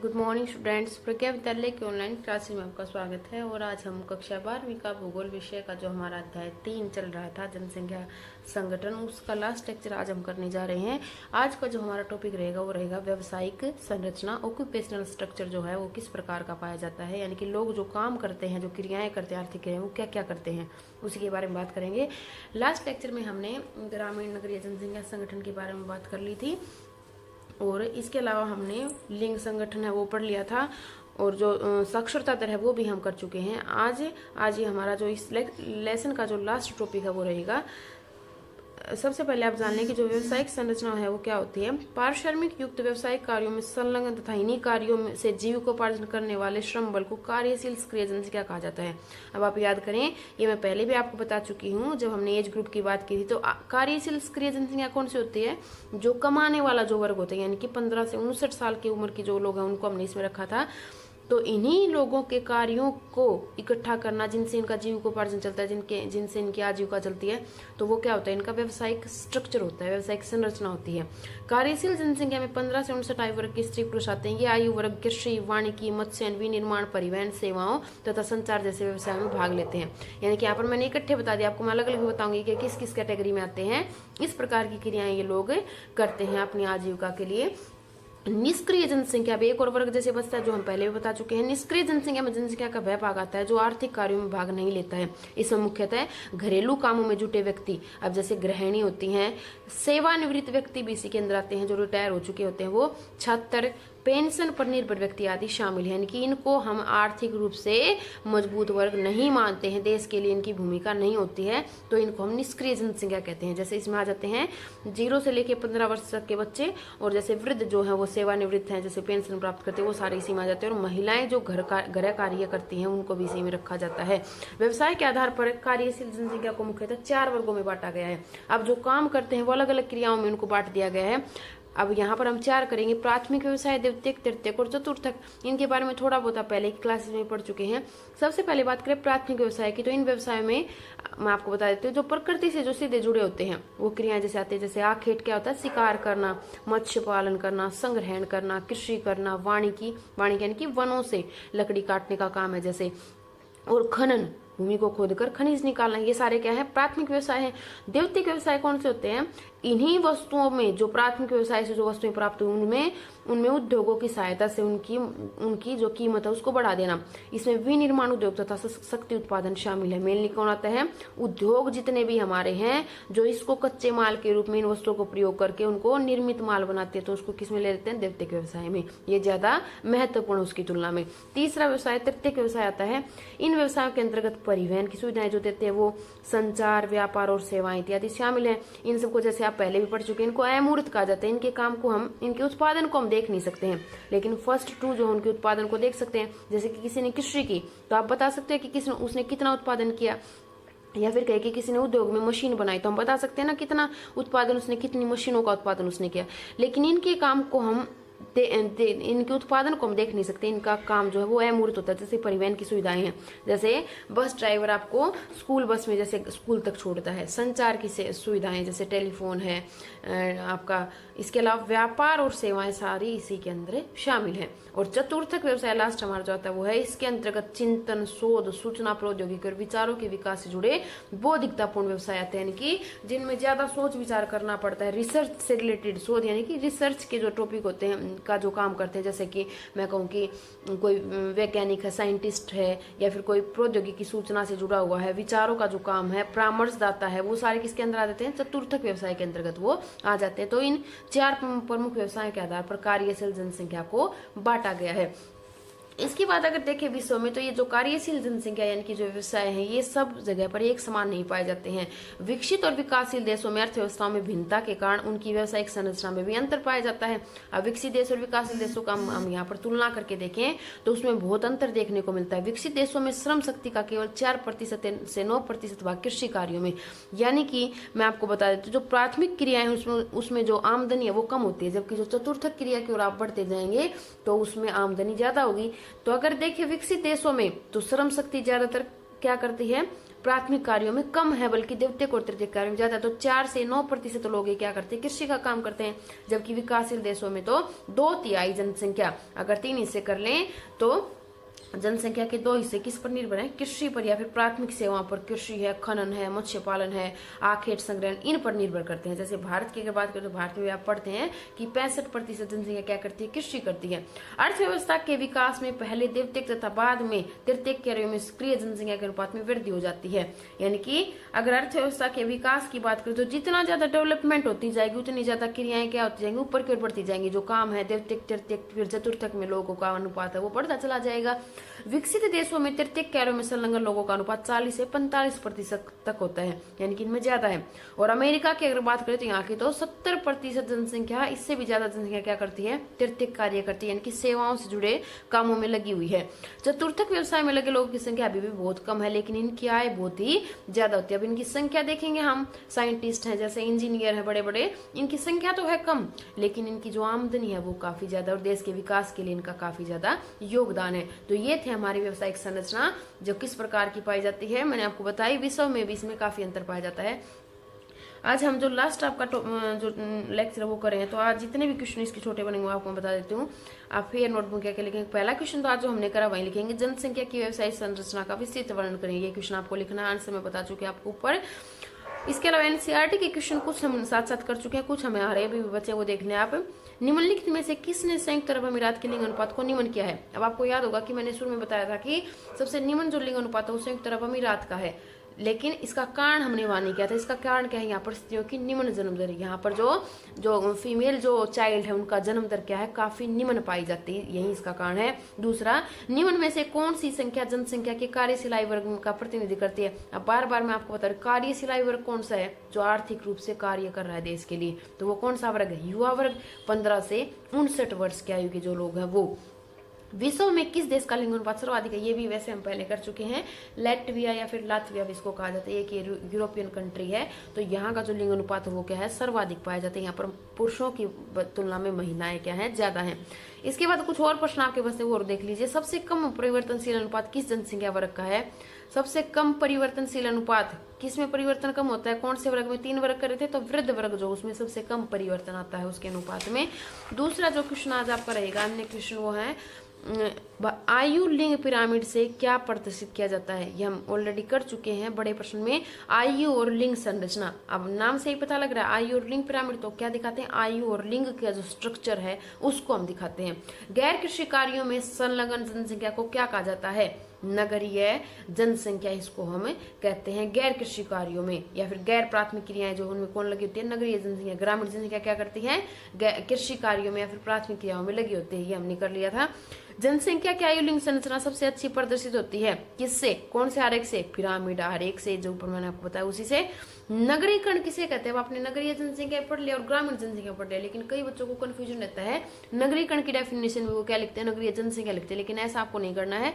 Good morning students. प्रज्ञा विद्यालय के online classes में आपका स्वागत है। और आज हम कक्षा 12वीं का भूगोल विषय का जो हमारा अध्याय 3 चल रहा था, जनसंख्या संगठन, उसका लास्ट लेक्चर आज हम करने जा रहे हैं। आज का जो हमारा टॉपिक रहेगा वो रहेगा व्यावसायिक संरचना। ऑक्यूपेशनल स्ट्रक्चर जो है वो किस प्रकार का पाया जाता है, यानी कि लोग जो काम करते हैं, जो क्रियाएं करते हैं, आर्थिक क्रियाएं, वो क्या क्या करते हैं, उसी के बारे में बात करेंगे। लास्ट लेक्चर में हमने ग्रामीण नगरीय जनसंख्या संगठन के बारे में बात कर ली थी और इसके अलावा हमने लिंग संगठन है वो पढ़ लिया था और जो साक्षरता दर है वो भी हम कर चुके हैं। आज ये हमारा जो इस लेसन का जो लास्ट टॉपिक है वो रहेगा। सबसे पहले आप जान लें कि जो व्यवसायिक संरचना है वो क्या होती है। पारिश्रमिक युक्त व्यवसायिक कार्यों में संलग्न तथा इन्हीं कार्यों में से जीविकोपार्जन करने वाले श्रम बल को कार्यशील सक्रिय जनसंख्या कहा जाता है। अब आप याद करें, ये मैं पहले भी आपको बता चुकी हूँ जब हमने एज ग्रुप की बात की थी। तो कार्यशील सक्रिय जनसंख्या कौन सी होती है? जो कमाने वाला जो वर्ग होता है, यानी कि 15 से 59 साल की उम्र की जो लोग हैं उनको हमने इसमें रखा था। तो इन्हीं लोगों के कार्यों को इकट्ठा करना जिनसे इनका जीविकोपार्जन चलता है, जिनसे इनकी आजीविका चलती है, तो वो क्या होता है? इनका व्यवसायिक स्ट्रक्चर होता है, व्यवसायिक संरचना होती है। कार्यशील जनसंख्या में 15 से 59 आयु वर्ग के स्त्री पुरुष आते हैं। ये आयु वर्ग कृषि, वानिकी, मत्स्य, विनिर्माण, परिवहन सेवाओं तथा संचार जैसे व्यवसाय में भाग लेते हैं। यानी कि यहाँ पर मैंने इकट्ठे बता दिया, आपको मैं अलग अलग बताऊंगी कि किस किस कैटेगरी में आते हैं। इस प्रकार की क्रियाएं ये लोग करते हैं अपनी आजीविका के लिए। निष्क्रिय जनसंख्या भी एक और वर्ग जैसे बचता है जो हम पहले भी बता चुके हैं। निष्क्रिय जनसंख्या में जनसंख्या का वह भाग आता है जो आर्थिक कार्यों में भाग नहीं लेता है। इसमें मुख्यतः घरेलू कामों में जुटे व्यक्ति, अब जैसे गृहिणी होती हैं, सेवानिवृत्त व्यक्ति भी इसी के अंदर आते हैं, जो रिटायर हो चुके होते हैं, वो छात्र, पेंशन पर निर्भर व्यक्ति आदि शामिल है। यानी कि इनको हम आर्थिक रूप से मजबूत वर्ग नहीं मानते हैं, देश के लिए इनकी भूमिका नहीं होती है, तो इनको हम निष्क्रिय जनसंख्या कहते हैं। जैसे इसमें आ जाते हैं 0 से लेकर 15 वर्ष तक के बच्चे, और जैसे वृद्ध जो है वो सेवानिवृत्त हैं, जैसे पेंशन प्राप्त करते हैं, वो सारे इसी में आ जाते हैं। और महिलाएं जो गृह कार्य करती हैं उनको भी इसी में रखा जाता है। व्यवसाय के आधार पर कार्यशील जनसंख्या को मुख्यतः 4 वर्गों में बांटा गया है। अब जो काम करते हैं वो अलग अलग क्रियाओं में उनको बांट दिया गया है। अब यहाँ पर हम 4 करेंगे: प्राथमिक व्यवसाय, द्वितीयक, तृतीयक और चतुर्थक। इनके बारे में थोड़ा बहुत पहले की क्लासेस में पढ़ चुके हैं। सबसे पहले बात करें प्राथमिक व्यवसाय की, तो इन व्यवसाय में मैं आपको बता देती हूँ जो प्रकृति से जो सीधे जुड़े होते हैं वो क्रियाएं जैसे आते हैं। जैसे आखेट क्या होता है? शिकार करना, मत्स्य पालन करना, संग्रहण करना, कृषि करना, वानिकी यानी कि वनों से लकड़ी काटने का काम है जैसे, और खनन, भूमि को खोदकर खनिज निकालना, ये सारे क्या है? प्राथमिक व्यवसाय है। द्वितीयक व्यवसाय कौन से होते हैं? इन्हीं वस्तुओं में जो प्राथमिक व्यवसाय से जो वस्तुएं प्राप्त हुई उनमें उद्योगों की सहायता से उनकी जो कीमत है उसको बढ़ा देना। इसमें विनिर्माण उद्योग तथा शक्ति उत्पादन शामिल है। मेनली कौन आता है? उद्योग जितने भी हमारे हैं जो इसको कच्चे माल के रूप में इन वस्तुओं को प्रयोग करके उनको निर्मित माल बनाते हैं, तो उसको किसमें ले लेते हैं? द्वितीयक व्यवसाय में। ये ज्यादा महत्वपूर्ण उसकी तुलना में। तीसरा व्यवसाय तृतीयक व्यवसाय आता है। इन व्यवसायों के अंतर्गत परिवहन की सुविधाएं जो देते हैं वो संचार, व्यापार और सेवाएं इत्यादि शामिल है। इन सबको जैसे आप पहले भी पढ़ चुके हैं, इनको अमूर्त कहा जाता है। इनके काम को इनके उत्पादन को हम देख नहीं सकते हैं, लेकिन फर्स्ट 2 जो उनके उत्पादन को देख सकते हैं। जैसे कि किसी ने कृषि की तो आप बता सकते हैं कि उसने कितना उत्पादन किया, या फिर कहे कि किसी ने उद्योग में मशीन बनाई तो हम बता सकते हैं ना कितना उत्पादन उसने, कितनी मशीनों का उत्पादन उसने किया। लेकिन इनके काम को हम इनके उत्पादन को हम देख नहीं सकते। इनका काम जो है वो अमूर्त होता है। जैसे परिवहन की सुविधाएं हैं, जैसे बस ड्राइवर आपको स्कूल बस में जैसे स्कूल तक छोड़ता है। संचार की सुविधाएं जैसे टेलीफोन है आपका। इसके अलावा व्यापार और सेवाएं सारी इसी के अंदर शामिल है। और चतुर्थक व्यवसाय लास्ट हमारा जो आता है वो है, इसके अंतर्गत चिंतन, शोध, सूचना प्रौद्योगिकी और विचारों के विकास से जुड़े बौद्धिकतापूर्ण व्यवसाय आते हैं, यानी कि जिनमें ज्यादा सोच विचार करना पड़ता है। रिसर्च से रिलेटेड शोध, यानी कि रिसर्च के जो टॉपिक होते हैं का जो काम करते हैं, जैसे कि मैं कहूँ कि कोई वैज्ञानिक है, साइंटिस्ट है, या फिर कोई प्रौद्योगिकी सूचना से जुड़ा हुआ है, विचारों का जो काम है, परामर्शदाता है, वो सारे किसके अंदर आ जाते हैं? चतुर्थक व्यवसाय के अंतर्गत वो आ जाते हैं। तो इन 4 प्रमुख व्यवसायों के आधार पर कार्यशील जनसंख्या को बांटा गया है। इसके बाद अगर देखें विश्व में, तो ये जो कार्यशील जनसंख्या यानी कि जो व्यवसाय है ये सब जगह पर एक समान नहीं पाए जाते हैं। विकसित और विकासशील देशों में अर्थव्यवस्थाओं में भिन्नता के कारण उनकी व्यावसायिक संरचना में भी अंतर पाया जाता है। अब विकसित देश और विकासशील देशों का हम यहाँ पर तुलना करके देखें तो उसमें बहुत अंतर देखने को मिलता है। विकसित देशों में श्रम शक्ति का केवल 4% से 9% भाग कृषि कार्यों में, यानी कि मैं आपको बता देती हूँ जो प्राथमिक क्रियाएं उसमें जो आमदनी है वो कम होती है, जबकि जो चतुर्थक क्रिया की ओर आप बढ़ते जाएंगे तो उसमें आमदनी ज्यादा होगी। तो अगर देखिए विकसित देशों में तो श्रम शक्ति ज्यादातर क्या करती है? प्राथमिक कार्यों में कम है, बल्कि द्वितीयक और तृतीयक कार्यों में ज्यादा। तो 4 से 9% लोग क्या करते हैं, कृषि का काम करते हैं, जबकि विकासशील देशों में तो 2/3 जनसंख्या, अगर 3 हिस्से कर लें तो जनसंख्या के 2 हिस्से किस पर निर्भर है, कृषि पर या फिर प्राथमिक सेवाओं पर। कृषि है, खनन है, मत्स्य पालन है, आखेट संग्रहण, इन पर निर्भर करते हैं। जैसे भारत की अगर बात करें तो भारत में आप पढ़ते हैं कि 65% जनसंख्या क्या करती है, कृषि करती है। अर्थव्यवस्था के विकास में पहले द्वितीयक तथा बाद में तृतीयक कार्यों में सक्रिय जनसंख्या के अनुपात में वृद्धि हो जाती है। यानी कि अगर अर्थव्यवस्था के विकास की बात करें तो जितना ज्यादा डेवलपमेंट होती जाएगी उतनी ज्यादा क्रियाएं क्या होती जाएंगी, ऊपर की ओर बढ़ती जाएंगी। जो काम है द्वितीयक, तृतीयक, फिर चतुर्थक में लोगों का अनुपात है वो बढ़ता चला जाएगा। विकसित देशों में तृतीयक कार्यों में संलग्न लोगों का अनुपात 40 से 45% तक होता है, यानी कि इनमें ज्यादा है। और अमेरिका की अगर बात करें तो यहाँ की तो 70% जनसंख्या, इससे भी ज्यादा जनसंख्या क्या करती है, तृतीयक कार्य करती है, यानी कि सेवाओं से जुड़े कामों में लगी हुई है। चतुर्थक व्यवसाय में लगे लोगों की संख्या अभी भी बहुत कम है, लेकिन इनकी आय बहुत ही ज्यादा होती है। अब इनकी संख्या देखेंगे हम, साइंटिस्ट हैं, जैसे इंजीनियर है बड़े बड़े, इनकी संख्या तो है कम, लेकिन इनकी जो आमदनी है वो काफी ज्यादा, और देश के विकास के लिए इनका काफी ज्यादा योगदान है। तो ये थे हमारी व्यवसायिक संरचना जो किस प्रकार की पाई जाती है, मैंने आपको बताई। विश्व में भी इसमें काफी अंतर पाया जाता है। आज हम जो लास्ट आपका जो लेक्चर वो करें हैं, तो आज जितने भी क्वेश्चन इसके छोटे बनेंगे आपको मैं बता देती हूँ। आप फिर नोटबुक क्या लिखेंगे, पहला क्वेश्चन तो आज जो हमने करा वही लिखेंगे, जनसंख्या की व्यवसायिक संरचना का विस्तृत वर्णन करेंगे। ये क्वेश्चन आपको लिखना, आंसर मैं बता चुकी आपको ऊपर। इसके अलावा एनसीईआरटी के क्वेश्चन कुछ हम साथ साथ कर चुके हैं, कुछ हमें आ रहे भी बच्चे, वो देख लें आप। निम्नलिखित में से किसने संयुक्त अरब अमीरात के लिंग अनुपात को निम्न किया है। अब आपको याद होगा कि मैंने शुरू में बताया था कि सबसे निम्न जो लिंग अनुपात है वो संयुक्त अरब अमीरात का है, लेकिन इसका कारण हमने वहां नहीं किया था। इसका कारण क्या है, यहाँ पर स्त्रियों की निम्न जन्म दर, यहाँ पर जो फीमेल जो चाइल्ड है उनका जन्म दर क्या है, काफी निम्न पाई जाती है, यही इसका कारण है। दूसरा, निम्न में से कौन सी संख्या जनसंख्या के कार्यशिलाई वर्ग का प्रतिनिधि करती है। अब बार बार मैं आपको बता रही, कार्यशिलाई वर्ग कौन सा है, जो आर्थिक रूप से कार्य कर रहा है देश के लिए, तो वो कौन सा वर्ग है, युवा वर्ग। 15 से 59 वर्ष की आयु के जो लोग हैं वो। विश्व में किस देश का लिंग अनुपात सर्वाधिक है, ये भी वैसे हम पहले कर चुके हैं, लैटविया या फिर लातविया भी इसको कहा जाता है, एक यूरोपियन कंट्री है। तो यहाँ का जो लिंग अनुपात है वो क्या है, सर्वाधिक पाया जाता है। यहाँ पर पुरुषों की तुलना में महिलाएं क्या है, ज्यादा है। इसके बाद कुछ और प्रश्न आपके पास और देख लीजिए। सबसे कम परिवर्तनशील अनुपात किस जनसंख्या वर्ग का है। सबसे कम परिवर्तनशील अनुपात किस में परिवर्तन कम होता है, कौन से वर्ग में, 3 वर्ग करे थे तो वृद्ध वर्ग जो उसमें सबसे कम परिवर्तन आता है उसके अनुपात में। दूसरा जो क्वेश्चन आज आपका रहेगा, अन्य क्वेश्चन वो है आयु लिंग पिरामिड से क्या प्रदर्शित किया जाता है। ये हम ऑलरेडी कर चुके हैं बड़े प्रश्न में, आयु और लिंग संरचना। अब नाम से ही पता लग रहा है आयु और लिंग पिरामिड, तो क्या दिखाते हैं, आयु और लिंग का जो स्ट्रक्चर है उसको हम दिखाते हैं। गैर कृषि कार्यों में संलग्न जनसंख्या को क्या कहा जाता है, नगरीय जनसंख्या इसको हम कहते हैं। गैर कृषि कार्यों में या फिर गैर प्राथमिक क्रियाएं जो उनमें कौन लगी होती है, नगरीय जनसंख्या। ग्रामीण जनसंख्या क्या करती है, कृषि कार्यों में या फिर प्राथमिक क्रियाओं में लगी होती है, ये हमने कर लिया था। जनसंख्या की आयु लिंग संरचना सबसे अच्छी प्रदर्शित होती है किससे, कौन से आरेख से, पिरामिड आरेख से, जो ऊपर मैंने आपको बताया उसी से। नगरीकरण किसे कहते हैं, आपने नगरीय जनसंख्या पढ़ लिया और ग्रामीण जनसंख्या पढ़ लिया, लेकिन कई बच्चों को कंफ्यूजन रहता है। नगरीकरण की डेफिनेशन में वो क्या लिखते हैं, नगरीय जनसंख्या लिखते हैं, लेकिन ऐसा आपको नहीं करना है।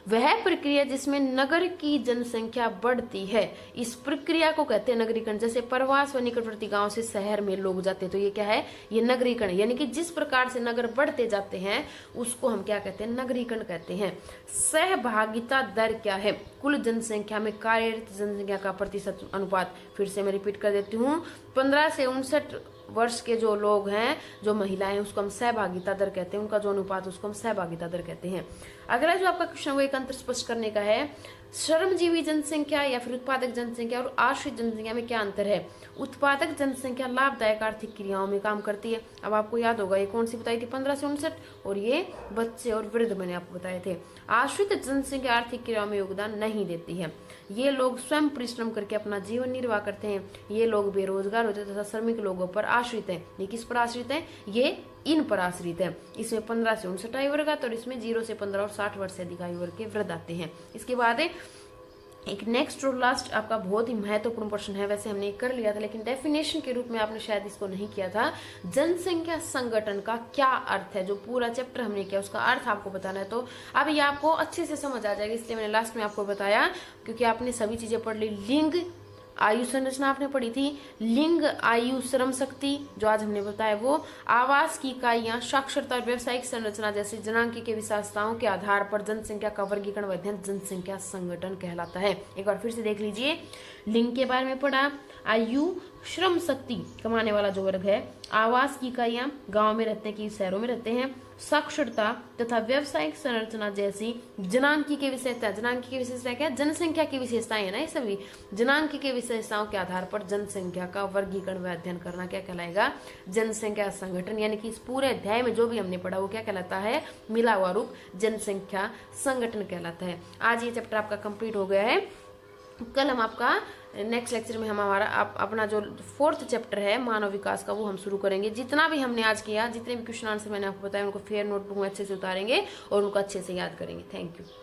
वह प्रक्रिया जिसमें नगर की जनसंख्या बढ़ती है, इस प्रक्रिया को कहते हैं नगरीकरण। जैसे प्रवास व निकटवर्ती गांव से शहर में लोग जाते हैं, तो ये क्या है, ये नगरीकरण। यानी कि जिस प्रकार से नगर बढ़ते जाते हैं उसको हम क्या कहते हैं, नगरीकरण कहते हैं। सहभागिता दर क्या है, कुल जनसंख्या में कार्यरत जनसंख्या का प्रतिशत अनुपात। फिर से मैं रिपीट कर देती हूँ, 15 से 59 वर्ष के जो लोग हैं, जो महिलाएं, उसको हम सहभागिता दर कहते हैं, उनका जो अनुपात उसको हम सहभागिता दर कहते हैं। अगला जो आपका क्वेश्चन वो एक अंतर स्पष्ट करने का है, श्रमजीवी जनसंख्या या फिर उत्पादक जनसंख्या और आश्रित जनसंख्या में क्या अंतर है। उत्पादक जनसंख्या लाभदायक आर्थिक क्रियाओं में काम करती है। अब आपको याद होगा ये कौन सी बताई थी, 15 से 59, और ये बच्चे और वृद्ध मैंने आपको बताए थे। आश्रित जनसंख्या आर्थिक क्रियाओं में योगदान नहीं देती है, ये लोग स्वयं परिश्रम करके अपना जीवन निर्वाह करते हैं। ये लोग बेरोजगार होते तथा श्रमिक लोगों पर आश्रित हैं। ये किस पर आश्रित है, ये इन पर आश्रित है। इसमें 15 से 59 आयु वर्ग आता है और इसमें 0 से 15 और 60 वर्ष से अधिक आयु वर्ग के वृद्ध आते हैं। इसके बाद एक नेक्स्ट और लास्ट आपका बहुत ही महत्वपूर्ण प्रश्न है, वैसे हमने कर लिया था लेकिन डेफिनेशन के रूप में आपने शायद इसको नहीं किया था। जनसंख्या संगठन का क्या अर्थ है, जो पूरा चैप्टर हमने किया उसका अर्थ आपको बताना है। तो अब ये आपको अच्छे से समझ आ जाएगा, इसलिए मैंने लास्ट में आपको बताया, क्योंकि आपने सभी चीजें पढ़ ली। लिंग आयु संरचना आपने पढ़ी थी, लिंग, आयु, श्रम शक्ति जो आज हमने बताया वो, आवास की इकाइयां, साक्षरता और व्यवसायिक संरचना जैसे जनांक की विशेषताओं के आधार पर जनसंख्या का वर्गीकरण व अध्ययन जनसंख्या संगठन कहलाता है। एक बार फिर से देख लीजिए, लिंग के बारे में पढ़ा, आयु, श्रम शक्ति कमाने वाला जो वर्ग है, आवास की इकाइयां, गांव में रहते हैं कि शहरों में रहते हैं, साक्षरता तथा व्यवसायिक संरचना जैसी जनांकी की विशेषता, जनांकी की विशेषता क्या, जनसंख्या की विशेषताएं है ना ये सभी, जनांकी की विशेषताओं के आधार पर जनसंख्या का वर्गीकरण व अध्ययन करना क्या कहलाएगा, जनसंख्या संगठन। यानी कि इस पूरे अध्याय में जो भी हमने पढ़ा वो क्या कहलाता है, मिला हुआ रूप जनसंख्या संगठन कहलाता है। आज ये चैप्टर आपका कंप्लीट हो गया है। कल हम आपका नेक्स्ट लेक्चर में हम हमारा अपना जो 4th चैप्टर है मानव विकास का वो हम शुरू करेंगे। जितना भी हमने आज किया, जितने भी क्वेश्चन आंसर मैंने आपको बताया उनको फेयर नोटबुक में अच्छे से उतारेंगे और उनको अच्छे से याद करेंगे। Thank you.